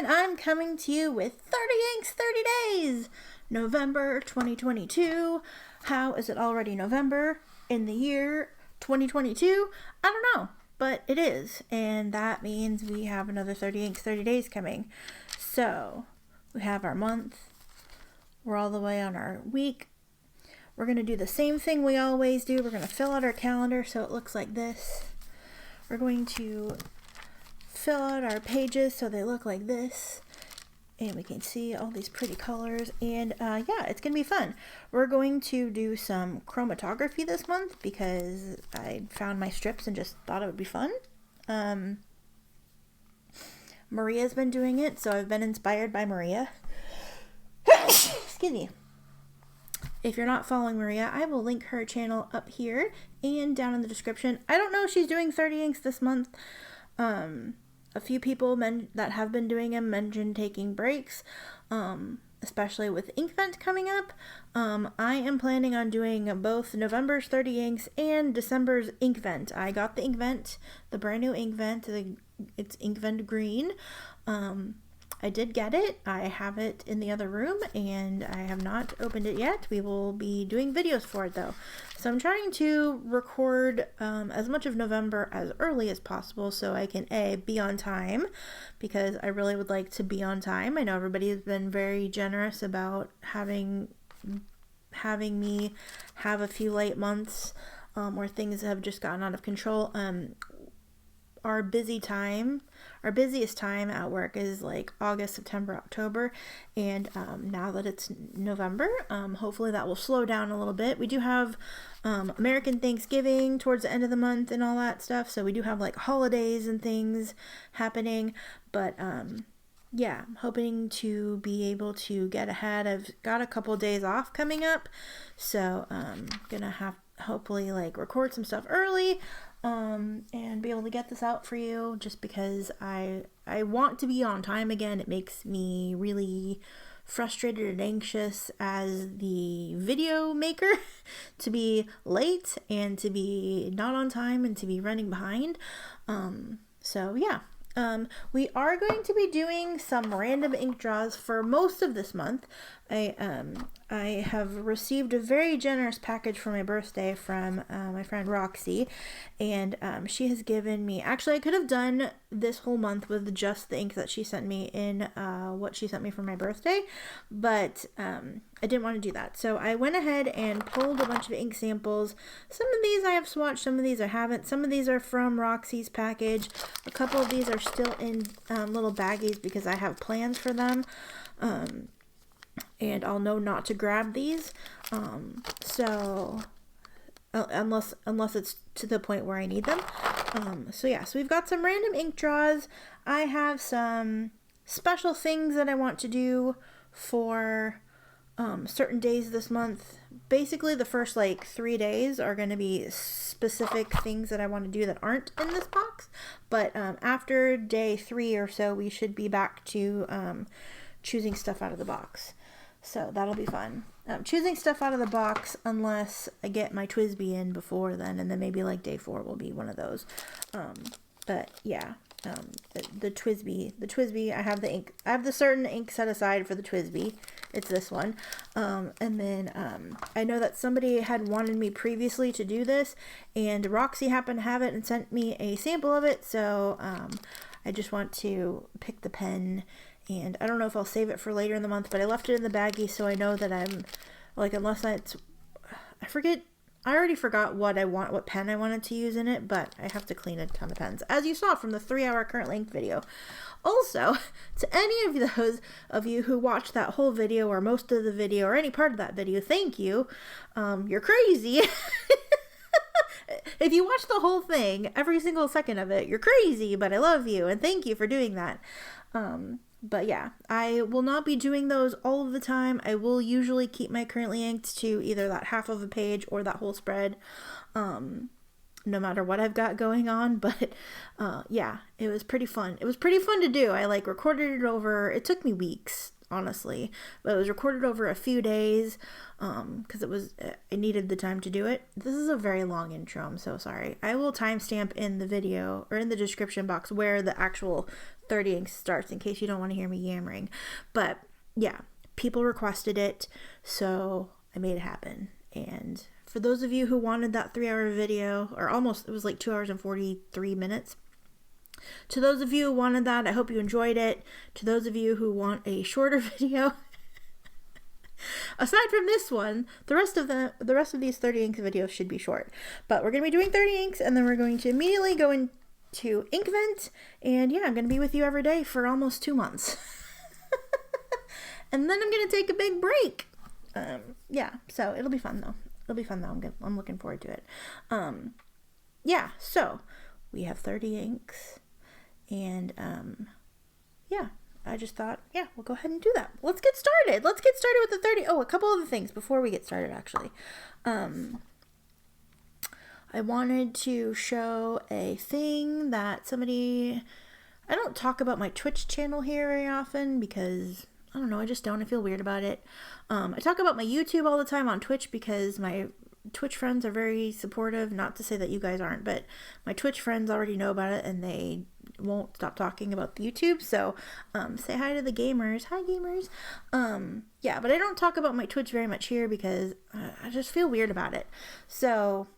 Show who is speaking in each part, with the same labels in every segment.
Speaker 1: and I'm coming to you with 30 inks, 30 days, November 2022. How is it already November in the year 2022? I don't know, but it is, and that means we have another 30 inks, 30 days coming. So we have our month, we're all the way on our week. We're going to do the same thing we always do. We're going to fill out our calendar so it looks like this. We're going to fill out our pages so they look like this, and we can see all these pretty colors, and yeah, it's gonna be fun. We're going to do some chromatography this month because I found my strips and just thought it would be fun. Maria's been doing it, so I've been inspired by Maria. Excuse me. If you're not following Maria, I will link her channel up here and down in the description. I don't know if she's doing 30 inks this month. A few people that have been doing them mentioned taking breaks, especially with Inkvent coming up. I am planning on doing both November's 30 inks and December's Inkvent. I got the Inkvent, the brand new Inkvent. It's Inkvent Green. I did get it. I have it in the other room, and I have not opened it yet. We will be doing videos for it, though. So I'm trying to record as much of November as early as possible so I can, A, be on time, because I really would like to be on time. I know everybody has been very generous about having me have a few late months where things have just gotten out of control. Our busiest time at work is like August, September, October, and now that it's November, hopefully that will slow down a little bit. We do have American Thanksgiving towards the end of the month and all that stuff, so we do have like holidays and things happening, but yeah, I'm hoping to be able to get ahead. I've got a couple days off coming up, so I'm gonna have hopefully like record some stuff early and be able to get this out for you, just because I want to be on time again. It makes me really frustrated and anxious as the video maker to be late and to be not on time and to be running behind. So yeah. We are going to be doing some random ink draws for most of this month. I have received a very generous package for my birthday from my friend Roxie, and she has given me, actually I could have done this whole month with just the ink that she sent me in what she sent me for my birthday, but I didn't want to do that. So I went ahead and pulled a bunch of ink samples. Some of these I have swatched, some of these I haven't. Some of these are from Roxie's package. A couple of these are still in little baggies because I have plans for them. And I'll know not to grab these. So unless it's to the point where I need them. So yeah, so we've got some random ink draws. I have some special things that I want to do for certain days this month. Basically the first like 3 days are going to be specific things that I want to do that aren't in this box, but after day 3 or so we should be back to choosing stuff out of the box. So that'll be fun. Choosing stuff out of the box unless I get my TWSBI in before then, and then maybe like day 4 will be one of those. But yeah, the TWSBI, I have the ink. I have the certain ink set aside for the TWSBI. It's this one. And then I know that somebody had wanted me previously to do this, and Roxie happened to have it and sent me a sample of it. So I just want to pick the pen. And I don't know if I'll save it for later in the month, but I left it in the baggie so I know that I'm, like, unless I already forgot what pen I wanted to use in it, but I have to clean a ton of pens, as you saw from the 3-hour current length video. Also, to any of those of you who watched that whole video, or most of the video, or any part of that video, thank you. You're crazy. If you watch the whole thing, every single second of it, you're crazy, but I love you, and thank you for doing that. But yeah, I will not be doing those all of the time. I will usually keep my currently inked to either that half of a page or that whole spread, no matter what I've got going on. But yeah, it was pretty fun. It was pretty fun to do. I like recorded it over. It took me weeks, honestly, but it was recorded over a few days, because I needed the time to do it. This is a very long intro. I'm so sorry. I will timestamp in the video or in the description box where the actual 30 inks starts in case you don't want to hear me yammering. But yeah, people requested it, so I made it happen. And for those of you who wanted that 3-hour video, or almost, it was like 2 hours and 43 minutes. To those of you who wanted that, I hope you enjoyed it. To those of you who want a shorter video, aside from this one, the rest of these 30 inks videos should be short. But we're going to be doing 30 inks, and then we're going to immediately go into Inkvent, and yeah, I'm going to be with you every day for almost 2 months. And then I'm going to take a big break. Yeah, so it'll be fun though. I'm looking forward to it. Yeah, so we have 30 inks. And, yeah, I just thought, yeah, we'll go ahead and do that. Let's get started. Let's get started with the 30. Oh, a couple other things before we get started, actually. I wanted to show a thing that I don't talk about my Twitch channel here very often because, I don't know, I just don't. I feel weird about it. I talk about my YouTube all the time on Twitch because my Twitch friends are very supportive. Not to say that you guys aren't, but my Twitch friends already know about it and they won't stop talking about the YouTube. So say hi to the gamers. Hi, gamers. Yeah, but I don't talk about my Twitch very much here because I just feel weird about it. So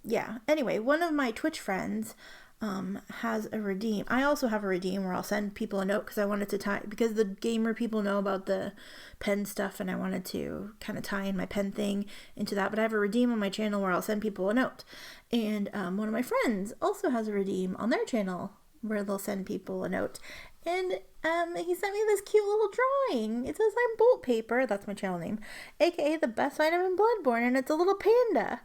Speaker 1: yeah, anyway, one of my Twitch friends has a redeem. I also have a redeem where I'll send people a note because I wanted to tie, because the gamer people know about the pen stuff and I wanted to kind of tie in my pen thing into that. But I have a redeem on my channel where I'll send people a note. And one of my friends also has a redeem on their channel where they'll send people a note. And he sent me this cute little drawing. It says, "I'm Bolt Paper," that's my channel name, aka the best item in Bloodborne, and it's a little panda.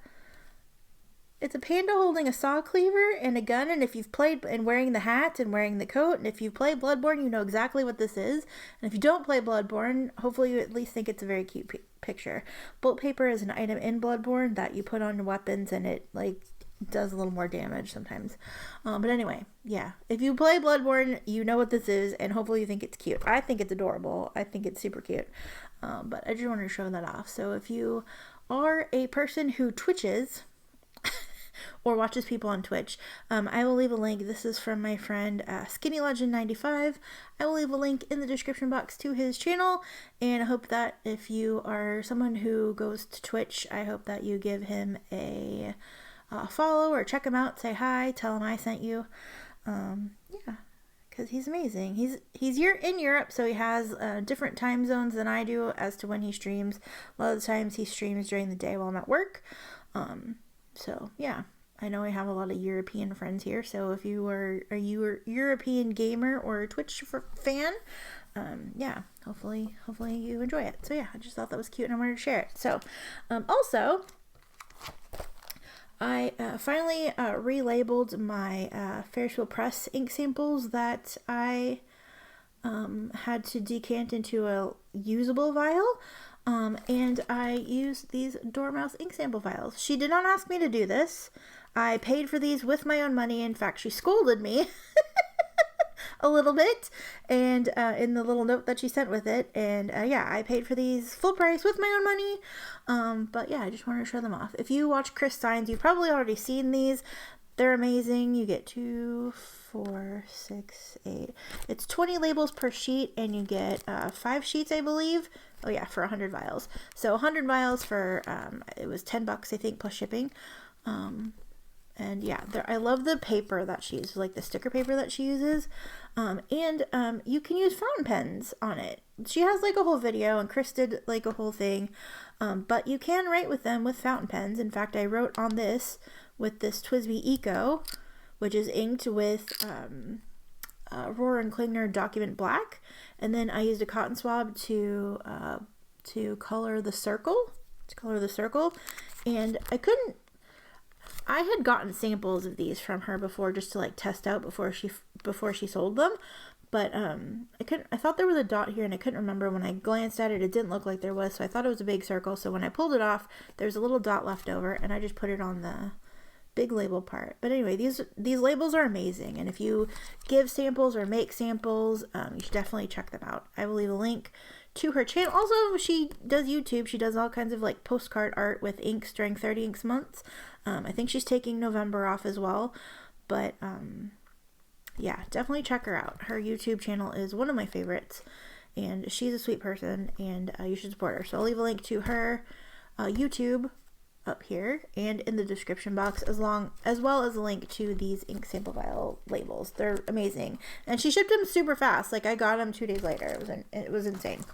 Speaker 1: It's a panda holding a saw cleaver and a gun, and if you've played, and wearing the hat and wearing the coat, and if you play Bloodborne, you know exactly what this is. And if you don't play Bloodborne, hopefully you at least think it's a very cute picture. Bolt paper is an item in Bloodborne that you put on weapons, and it, like, does a little more damage sometimes. But anyway, yeah. If you play Bloodborne, you know what this is, and hopefully you think it's cute. I think it's adorable. I think it's super cute. But I just wanted to show that off. So if you are a person who Twitches or watches people on Twitch, I will leave a link. This is from my friend SkinnyLegend95. I will leave a link in the description box to his channel, and I hope that if you are someone who goes to Twitch, I hope that you give him a follow or check him out, say hi, tell him I sent you. Yeah, because he's amazing. He's in Europe, so he has different time zones than I do as to when he streams. A lot of the times he streams during the day while I'm at work. So yeah, I know I have a lot of European friends here. So if you are a European gamer or a Twitch fan, yeah, hopefully you enjoy it. So yeah, I just thought that was cute and I wanted to share it. So also, I finally relabeled my Ferris Wheel Press ink samples that I had to decant into a usable vial. And I used these Dormouse ink sample vials. She did not ask me to do this. I paid for these with my own money. In fact, she scolded me a little bit, and in the little note that she sent with it. And yeah, I paid for these full price with my own money. But yeah, I just wanted to show them off. If you watch Chris Steins, you've probably already seen these. They're amazing. You get 2, 4, 6, 8. It's 20 labels per sheet, and you get 5 sheets, I believe. Oh yeah, for 100 vials. So 100 vials for it was $10, I think, plus shipping. And yeah, I love the paper that she uses, like the sticker paper that she uses. And you can use fountain pens on it. She has like a whole video, and Chris did like a whole thing. But you can write with them with fountain pens. In fact, I wrote on this with this TWSBI Eco, which is inked with Rohrer and Klingner Document Black, and then I used a cotton swab to color the circle. And I had gotten samples of these from her before just to like test out before she sold them, but I thought there was a dot here and I couldn't remember. When I glanced at it, it didn't look like there was, so I thought it was a big circle. So when I pulled it off, there's a little dot left over, and I just put it on big label part. But anyway, these labels are amazing, and if you give samples or make samples, you should definitely check them out. I will leave a link to her channel. Also, she does YouTube. She does all kinds of like postcard art with inks during 30 Inks months. I think she's taking November off as well, but yeah, definitely check her out. Her YouTube channel is one of my favorites, and she's a sweet person, and you should support her. So I'll leave a link to her YouTube up here and in the description box, as well as a link to these ink sample vial labels. They're amazing, and she shipped them super fast. Like, I got them 2 days later. It was insane.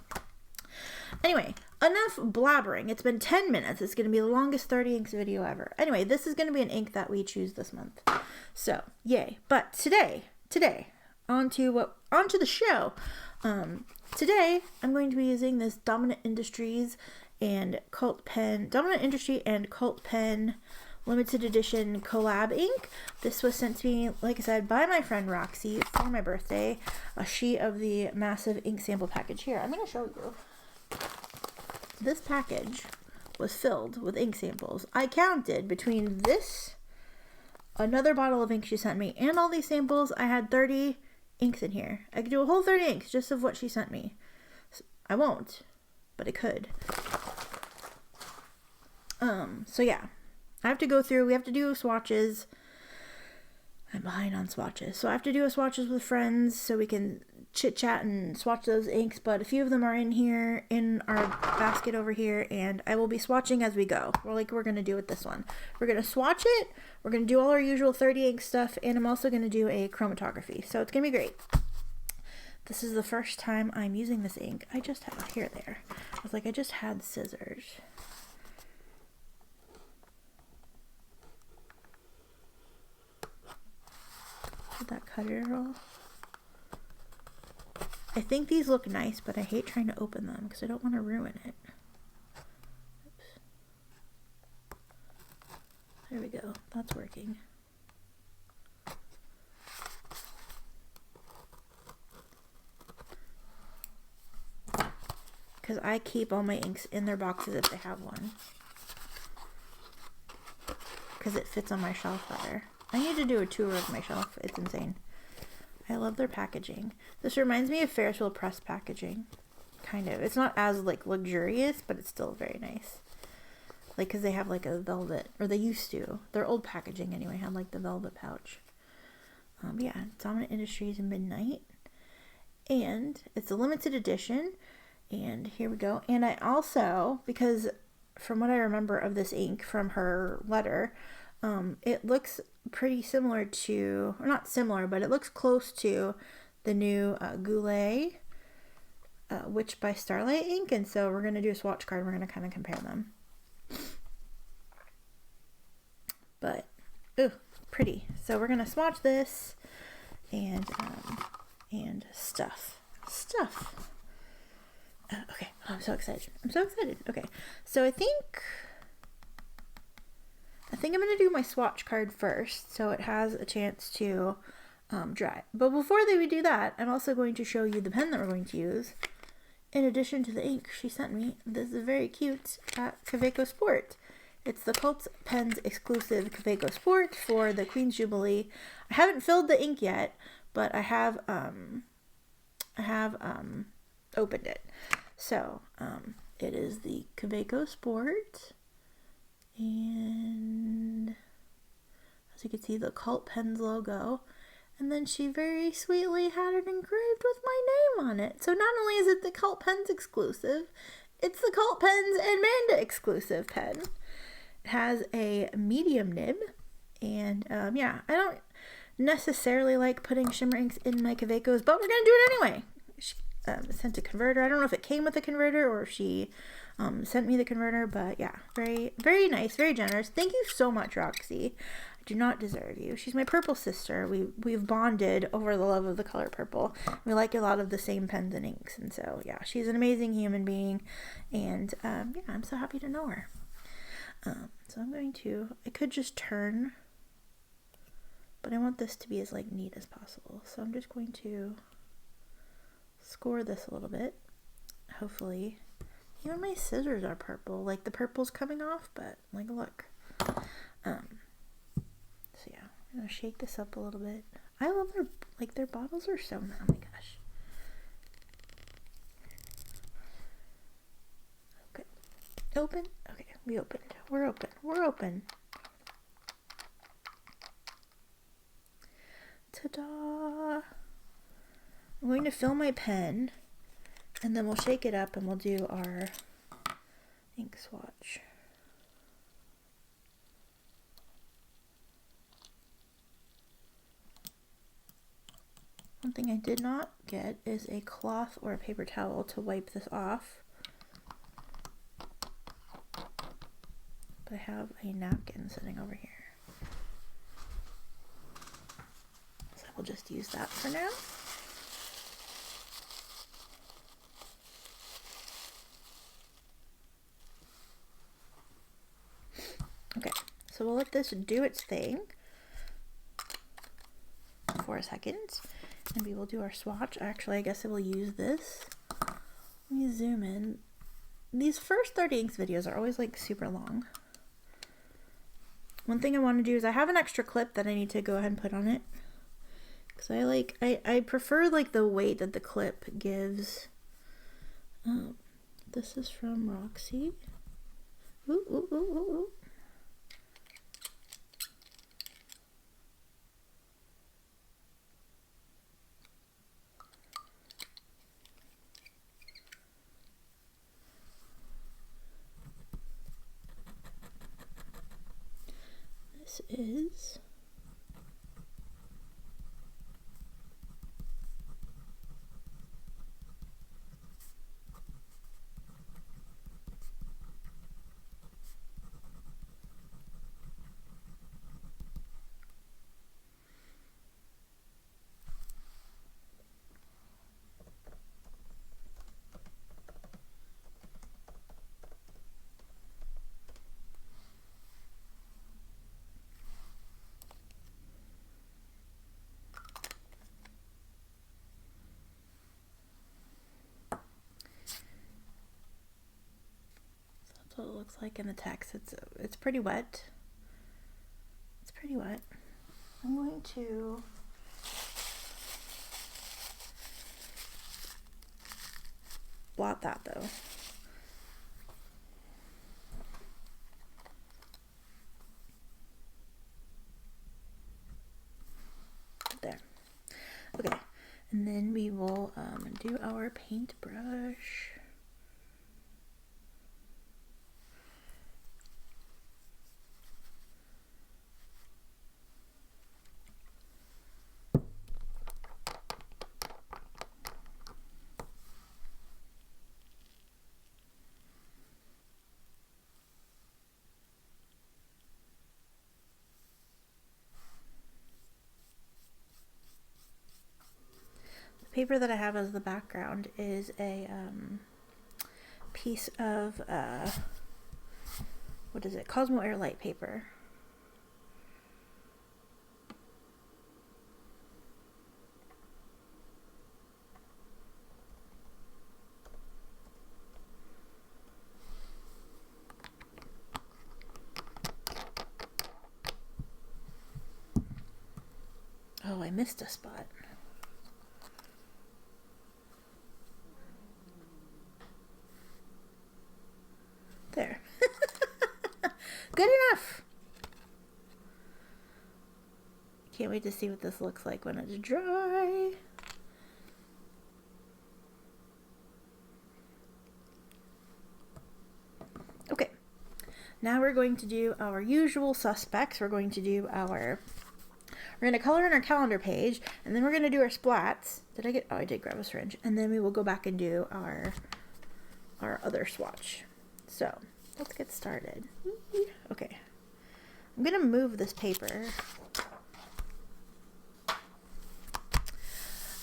Speaker 1: Anyway, enough blabbering. It's been 10 minutes. It's going to be the longest 30 Inks video ever. Anyway, this is going to be an ink that we choose this month, so yay. But today onto the show. Today I'm going to be using this Dominant Industry and Cult Pen limited edition collab ink. This was sent to me, like I said, by my friend Roxie for my birthday. A sheet of the massive ink sample package. Here, I'm going to show you. This package was filled with ink samples. I counted between this, another bottle of ink she sent me, and all these samples, I had 30 inks in here. I could do a whole 30 inks just of what she sent me. I won't, but I could. So yeah, I have to go through, we have to do swatches. I'm behind on swatches, so I have to do swatches with friends so we can chit chat and swatch those inks, but a few of them are in here in our basket over here, and I will be swatching as we go. We're going to do with this one. We're going to swatch it, we're going to do all our usual 30 ink stuff, and I'm also going to do a chromatography, so it's going to be great. This is the first time I'm using this ink. I just had, there. I was like, I just had scissors. Did that cut it at all? I think these look nice, but I hate trying to open them because I don't want to ruin it. Oops. There we go. That's working. Because I keep all my inks in their boxes if they have one. Because it fits on my shelf better. I need to do a tour of my shelf. It's insane. I love their packaging. This reminds me of Ferris wheel press packaging. Kind of. It's not as, like, luxurious, but it's still very nice. Like, because they have, like, a velvet, or they used to. Their old packaging, anyway, had, like, the velvet pouch. Yeah, Dominant Industries and Midnight. And it's a limited edition. And here we go. And I also, because from what I remember of this ink from her letter, it looks pretty similar to, or not similar, but it looks close to the new Goulet Witch by Starlight ink, and so we're going to do a swatch card. We're going to kind of compare them. But, ooh, pretty. So we're going to swatch this and stuff. Okay, oh, I'm so excited. Okay, so I think I'm going to do my swatch card first, so it has a chance to dry. But before we do that, I'm also going to show you the pen that we're going to use. In addition to the ink she sent me, this is very cute Kaweco Sport. It's the Cult Pens exclusive Kaweco Sport for the Queen's Jubilee. I haven't filled the ink yet, but I have opened it. So, it is the Kaweco Sport. And as you can see, the Cult Pens logo, and then she very sweetly had it engraved with my name on it. So not only is it the Cult Pens exclusive, it's the Cult Pens and Manda exclusive pen. It has a medium nib, and yeah, I don't necessarily like putting shimmer inks in my Kawecos, but we're gonna do it anyway. She sent a converter. I don't know if it came with a converter or if she sent me the converter, but yeah, very, very nice, very generous. Thank you so much, Roxie. I do not deserve you. She's my purple sister. We've bonded over the love of the color purple. We like a lot of the same pens and inks, and so yeah, she's an amazing human being, and yeah, I'm so happy to know her. So I'm going to, I could just turn, but I want this to be as like neat as possible. So I'm just going to score this a little bit. Hopefully, even my scissors are purple. Like the purple's coming off, but like look. I'm gonna shake this up a little bit. I love their bottles are so, oh my gosh. Okay, open. Okay, we opened. We're open. We're open. Ta-da! I'm going to fill my pen, and then we'll shake it up and we'll do our ink swatch. One thing I did not get is a cloth or a paper towel to wipe this off. But I have a napkin sitting over here. So I will just use that for now. Okay, so we'll let this do its thing for a second, and we will do our swatch. Actually, I guess I will use this. Let me zoom in. These first 30 inks videos are always like super long. One thing I want to do is I have an extra clip that I need to go ahead and put on it. Because I prefer like the weight that the clip gives. This is from Roxie. Ooh, ooh, ooh, ooh, ooh. This is what it looks like in the text. It's pretty wet. It's pretty wet. I'm going to blot that though. There. Okay, and then we will do our paintbrush. Paper that I have as the background is a piece of what is it? Cosmo Air Light paper. Oh, I missed a spot. There. Good enough. Can't wait to see what this looks like when it's dry. Okay. Now we're going to do our usual suspects. We're going to we're going to color in our calendar page, and then we're going to do our splats. Oh, I did grab a syringe. And then we will go back and do our other swatch. So, let's get started. Okay. I'm going to move this paper.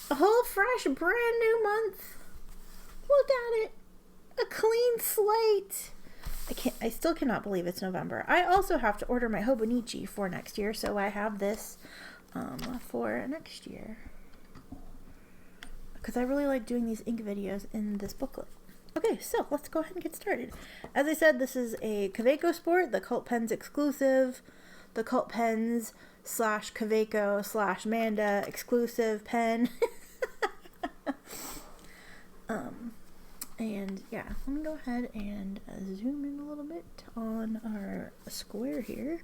Speaker 1: A whole fresh, brand new month. Look at it. A clean slate. I still cannot believe it's November. I also have to order my Hobonichi for next year, so I have this for next year. Because I really like doing these ink videos in this booklet. Okay, so let's go ahead and get started. As I said, this is a Kaweco Sport, the Cult Pens exclusive, the Cult Pens Kaweco / Manda exclusive pen. And yeah, let me go ahead and zoom in a little bit on our square here.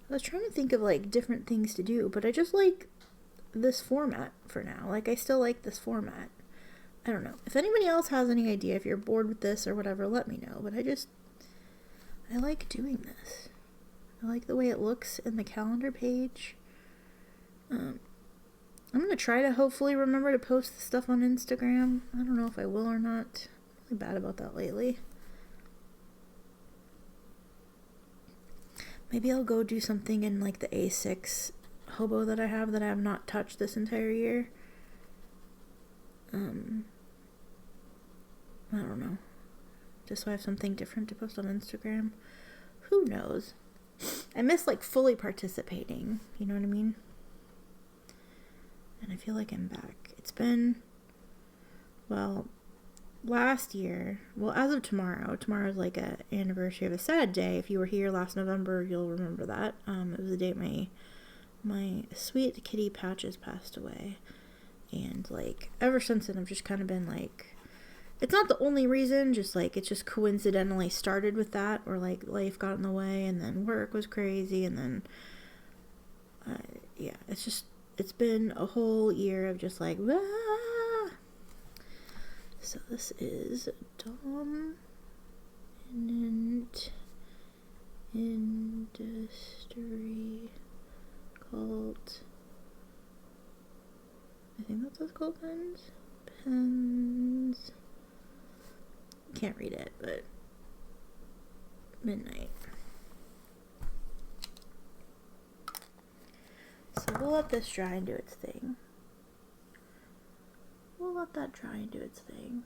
Speaker 1: I was trying to think of like different things to do, but I just like this format for now. Like, I still like this format. I don't know. If anybody else has any idea, if you're bored with this or whatever, let me know. But I like doing this. I like the way it looks in the calendar page. I'm going to try to hopefully remember to post the stuff on Instagram. I don't know if I will or not. I'm really bad about that lately. Maybe I'll go do something in like the A6 hobo that I have not touched this entire year. I don't know. Just so I have something different to post on Instagram. Who knows? I miss like fully participating. You know what I mean? And I feel like I'm back. It's been, well, last year, well, as of tomorrow's like a anniversary of a sad day. If you were here last November, you'll remember that. It was the day my sweet kitty Patches passed away. And like, ever since then, I've just kind of been like, it's not the only reason, just like, it just coincidentally started with that, or like life got in the way, and then work was crazy, and then, yeah, it's been a whole year of just like, ah! So this is Dominant Industry called, I think that's what it's called, pens, can't read it, but Midnight. So we'll let this dry and do its thing. We'll let that dry and do its thing.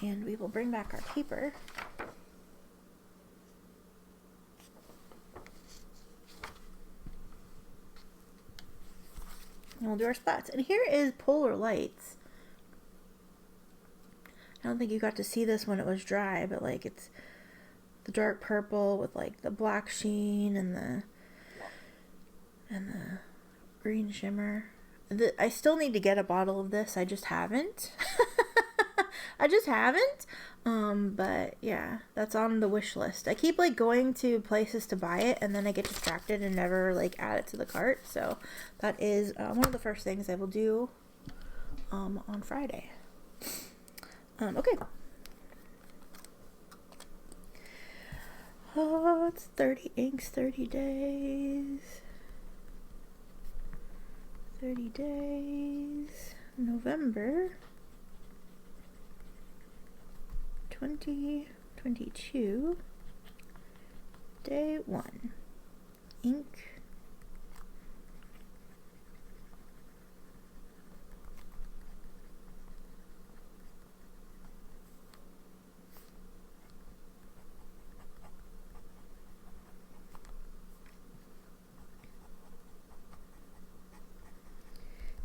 Speaker 1: And we will bring back our paper. And we'll do our splats. And here is Polar Lights. I don't think you got to see this when it was dry, but like, it's the dark purple with like the black sheen and the green shimmer. I still need to get a bottle of this. I just haven't. But yeah, that's on the wish list. I keep like going to places to buy it, and then I get distracted and never like add it to the cart. So that is one of the first things I will do on Friday. Okay. Oh, it's 30 inks, 30 days. 30 days. November 2022. Day 1. Ink.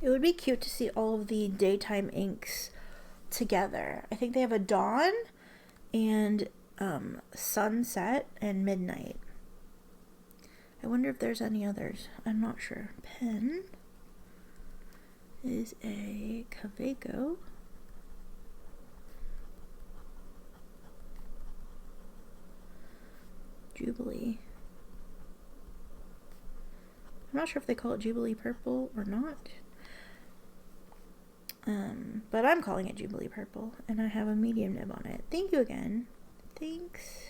Speaker 1: It would be cute to see all of the daytime inks together. I think they have a dawn and sunset and midnight. I wonder if there's any others. I'm not sure. Pen is a Kaweco. Jubilee. I'm not sure if they call it Jubilee Purple or not. But I'm calling it Jubilee Purple, and I have a medium nib on it. Thank you again. Thanks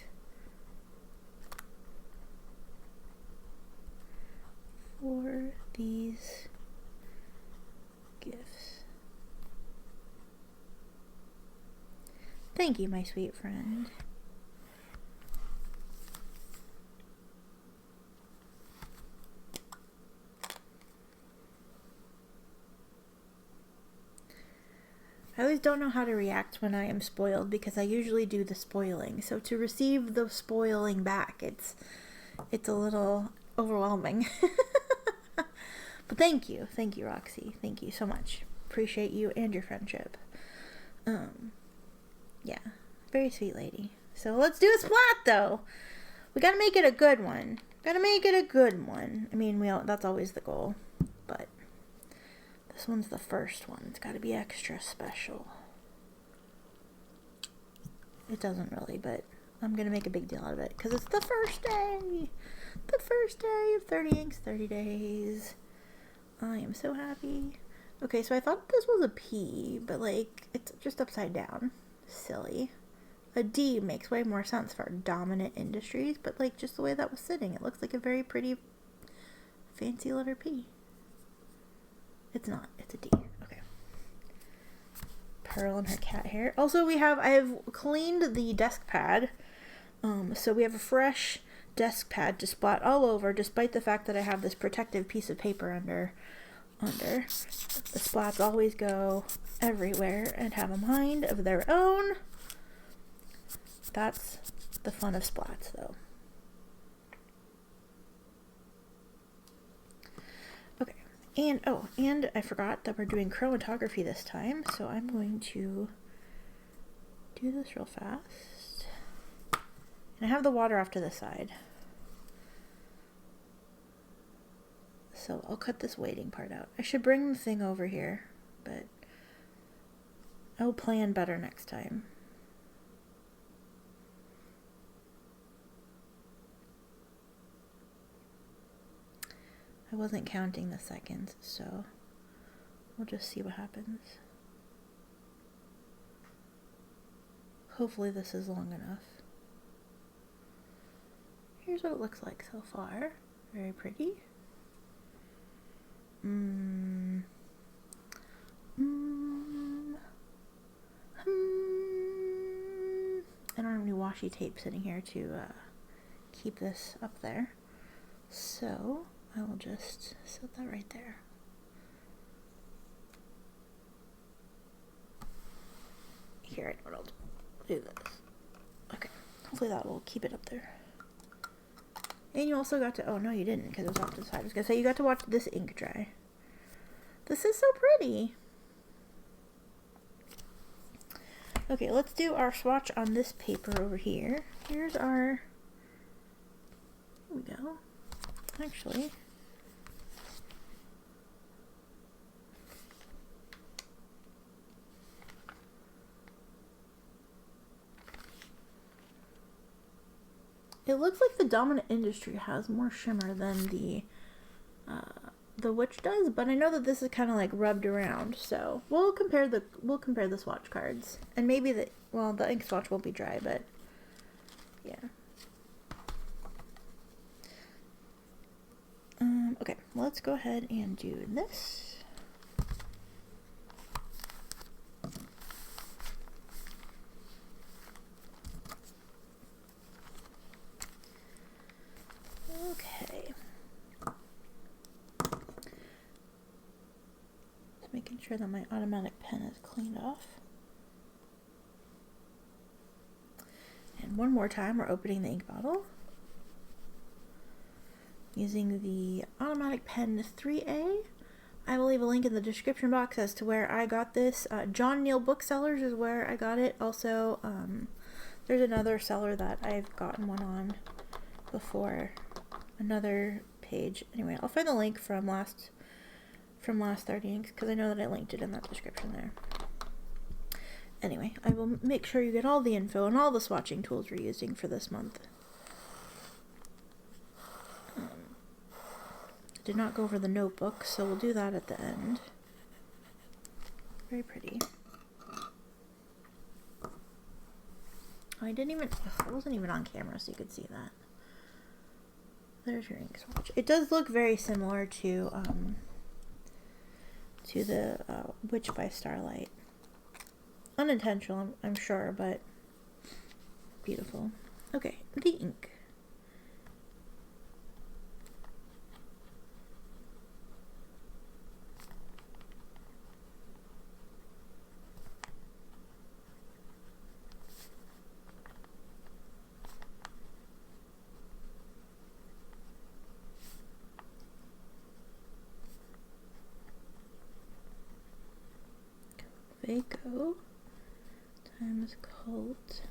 Speaker 1: for these gifts. Thank you, my sweet friend. I always don't know how to react when I am spoiled, because I usually do the spoiling. So to receive the spoiling back, it's a little overwhelming. But thank you, Roxie. Thank you so much. Appreciate you and your friendship. Yeah, very sweet lady. So let's do a splat though. We gotta make it a good one. Gotta make it a good one. I mean, that's always the goal. But this one's the first one. It's gotta be extra special. It doesn't really, but I'm gonna make a big deal out of it because it's the first day. The first day of 30 inks, 30 days. I am so happy. Okay, so I thought this was a P, but like, it's just upside down. Silly. A D makes way more sense for dominant industries, but like just the way that was sitting, it looks like a very pretty, fancy letter P. It's not. It's a D. Okay. Pearl and her cat hair. Also, I've cleaned the desk pad, so we have a fresh desk pad to splat all over, despite the fact that I have this protective piece of paper under. The splats always go everywhere and have a mind of their own. That's the fun of splats, though. Okay, and I forgot that we're doing chromatography this time, so I'm going to do this real fast. And I have the water off to the side. So I'll cut this waiting part out. I should bring the thing over here, but I'll plan better next time. I wasn't counting the seconds, so we'll just see what happens. Hopefully this is long enough. Here's what it looks like so far. Very pretty. I don't have any washi tape sitting here to keep this up there, so I will just set that right there. Here, I know what I'll do this. Okay, hopefully that will keep it up there. And you also got to, oh no you didn't because it was off to the side. I was going to say you got to watch this ink dry. This is so pretty. Okay, let's do our swatch on this paper over here. Here's our, here we go. Actually, it looks like the dominant industry has more shimmer than the witch does, but I know that this is kind of like rubbed around, so we'll compare the swatch cards, and maybe the ink swatch won't be dry, but yeah. Okay, let's go ahead and do this. Okay. Just making sure that my automatic pen is cleaned off. And one more time, we're opening the ink bottle. Using the automatic pen 3A. I will leave a link in the description box as to where I got this. John Neal Booksellers is where I got it. Also, there's another seller that I've gotten one on before. Another page. Anyway, I'll find the link from last 30 inks because I know that I linked it in that description there. Anyway, I will make sure you get all the info and all the swatching tools we're using for this month. Did not go over the notebook, so we'll do that at the end. Very pretty. I wasn't even on camera, so you could see that. There's your ink swatch. It does look very similar to the Witch by Starlight. Unintentional, I'm sure, but beautiful. Okay, the ink. Kaweco times Cult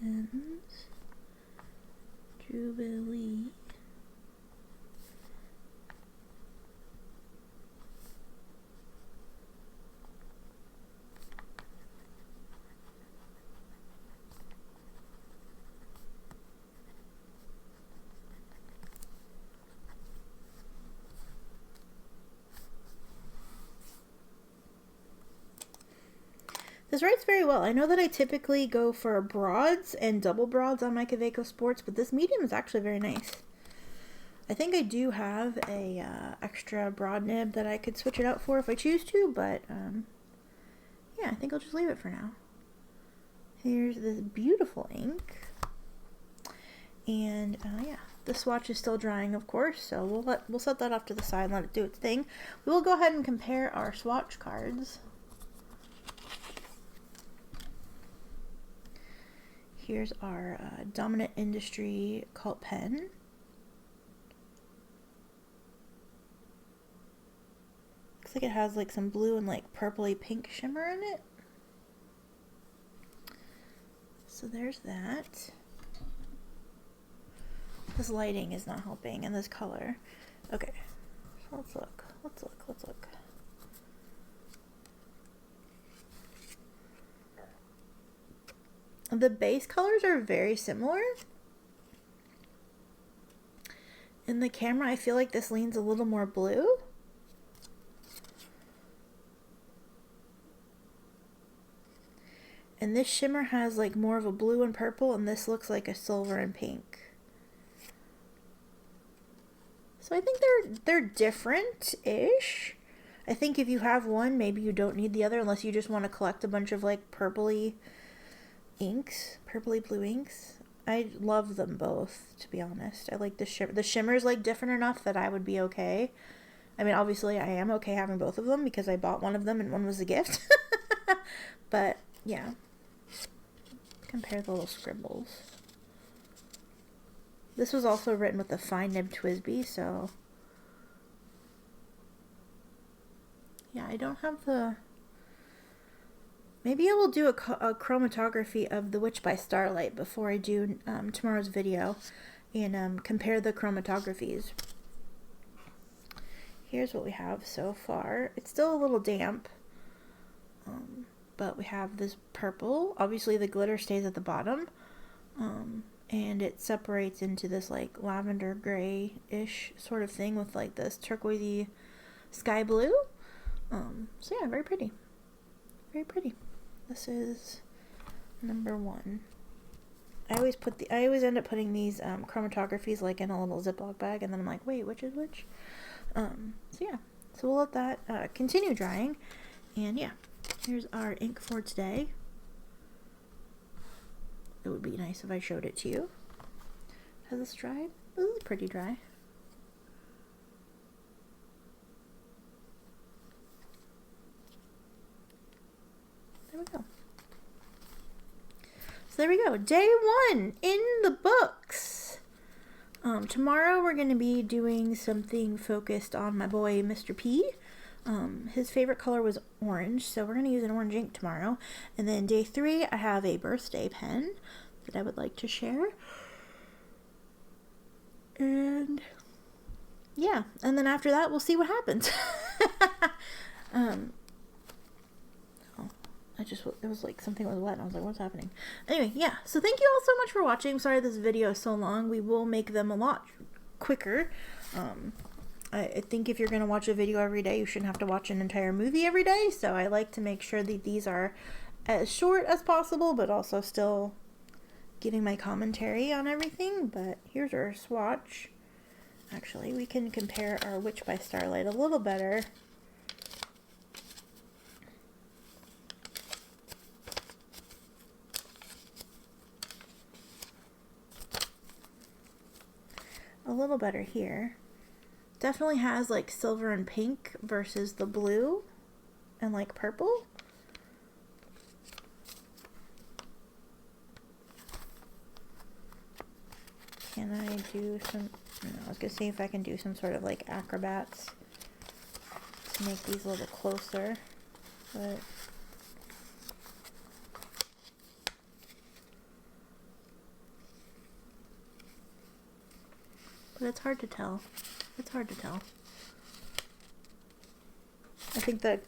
Speaker 1: pens, Jubilee. This writes very well. I know that I typically go for broads and double broads on my Kaweco Sports, but this medium is actually very nice. I think I do have a extra broad nib that I could switch it out for if I choose to, but yeah, I think I'll just leave it for now. Here's this beautiful ink. And yeah, the swatch is still drying, of course, so we'll set that off to the side and let it do its thing. We will go ahead and compare our swatch cards. Here's our Dominant Industry Cult pen. Looks like it has like some blue and like purpley pink shimmer in it. So there's that. This lighting is not helping, and this color. Okay, so let's look. The base colors are very similar. In the camera, I feel like this leans a little more blue. And this shimmer has like more of a blue and purple, and this looks like a silver and pink. So I think they're different-ish. I think if you have one, maybe you don't need the other unless you just want to collect a bunch of like purpley inks, purpley blue inks. I love them both, to be honest. I like the shimmer. The shimmer's like different enough that I would be okay. I mean, obviously I am okay having both of them because I bought one of them and one was a gift. But yeah, compare the little scribbles. This was also written with a fine nib Twisby, so yeah, I don't have the... Maybe I will do a chromatography of The Witch by Starlight before I do tomorrow's video and compare the chromatographies. Here's what we have so far. It's still a little damp, but we have this purple. Obviously the glitter stays at the bottom, and it separates into this like lavender gray-ish sort of thing with like this turquoisey sky blue. So yeah, very pretty. Very pretty. This is number 1. I always end up putting these chromatographies like in a little Ziploc bag, and then I'm like, wait, which is which? So yeah, so we'll let that continue drying, and yeah, here's our ink for today. It would be nice if I showed it to you. Has this dried? This is pretty dry. There we go. So there we go. Day 1 in the books. Tomorrow we're going to be doing something focused on my boy Mr. P. His favorite color was orange, so we're going to use an orange ink tomorrow. And then day 3, I have a birthday pen that I would like to share. And yeah, and then after that we'll see what happens. It was like something was wet and I was like, what's happening? Anyway, yeah, so thank you all so much for watching. Sorry this video is so long. We will make them a lot quicker. I think if you're going to watch a video every day, you shouldn't have to watch an entire movie every day. So I like to make sure that these are as short as possible, but also still giving my commentary on everything. But here's our swatch. Actually, we can compare our Witch by Starlight a little better. A little better here. Definitely has like silver and pink versus the blue and like purple. Can I do some, I was gonna see if I can do some sort of like acrobats to make these a little closer, but but it's hard to tell. It's hard to tell. I think the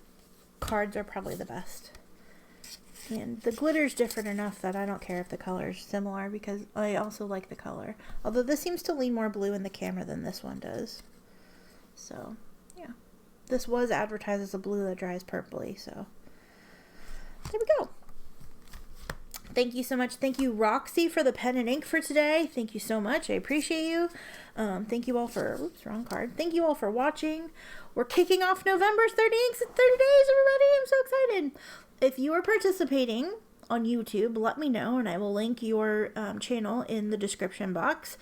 Speaker 1: cards are probably the best. And the glitter's different enough that I don't care if the color's similar, because I also like the color. Although this seems to lean more blue in the camera than this one does. So, yeah. This was advertised as a blue that dries purpley, so there we go. Thank you so much. Thank you, Roxie, for the pen and ink for today. Thank you so much. I appreciate you. Thank you all for, oops, wrong card. Thank you all for watching. We're kicking off November's 30 inks in 30 days, everybody. I'm so excited. If you are participating on YouTube, let me know, and I will link your channel in the description box.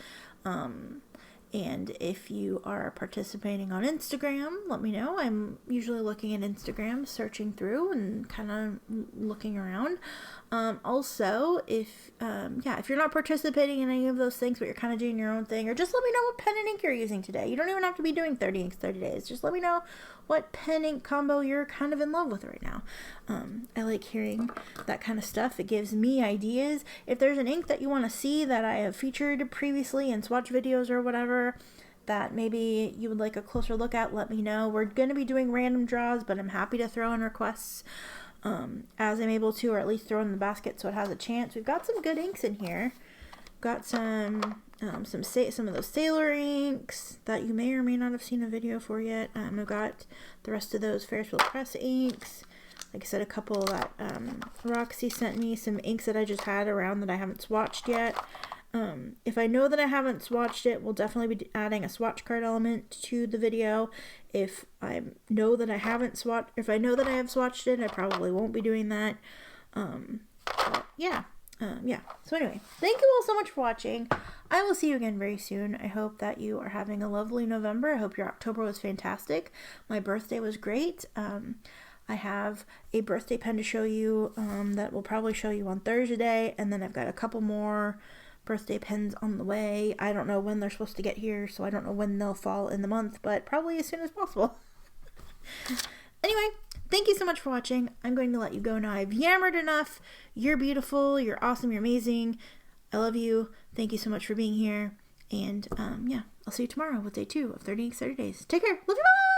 Speaker 1: And if you are participating on Instagram, let me know. I'm usually looking at Instagram, searching through and kind of looking around. Also, if you're not participating in any of those things, but you're kind of doing your own thing, or just let me know what pen and ink you're using today. You don't even have to be doing 30 inks 30 days. Just let me know what pen ink combo you're kind of in love with right now. I like hearing that kind of stuff. It gives me ideas. If there's an ink that you want to see that I have featured previously in swatch videos or whatever, that maybe you would like a closer look at, let me know. We're going to be doing random draws, but I'm happy to throw in requests as I'm able to, or at least throw in the basket so it has a chance. We've got some good inks in here. Got some of those sailor inks that you may or may not have seen a video for yet. I've got the rest of those Ferris wheel press inks. Like I said, a couple that Roxie sent me, some inks that I just had around that I haven't swatched yet. If I know that I haven't swatched it, we'll definitely be adding a swatch card element to the video. If I know that I have swatched it, I probably won't be doing that. But yeah. So anyway, thank you all so much for watching. I will see you again very soon. I hope that you are having a lovely November. I hope your October was fantastic. My birthday was great. I have a birthday pen to show you that we'll probably show you on Thursday, and then I've got a couple more birthday pens on the way. I don't know when they're supposed to get here, so I don't know when they'll fall in the month, but probably as soon as possible. Anyway, thank you so much for watching. I'm going to let you go now. I've yammered enough. You're beautiful. You're awesome. You're amazing. I love you. Thank you so much for being here. And I'll see you tomorrow with day 2 of 30 Inks 30 Days. Take care. Love you. Bye.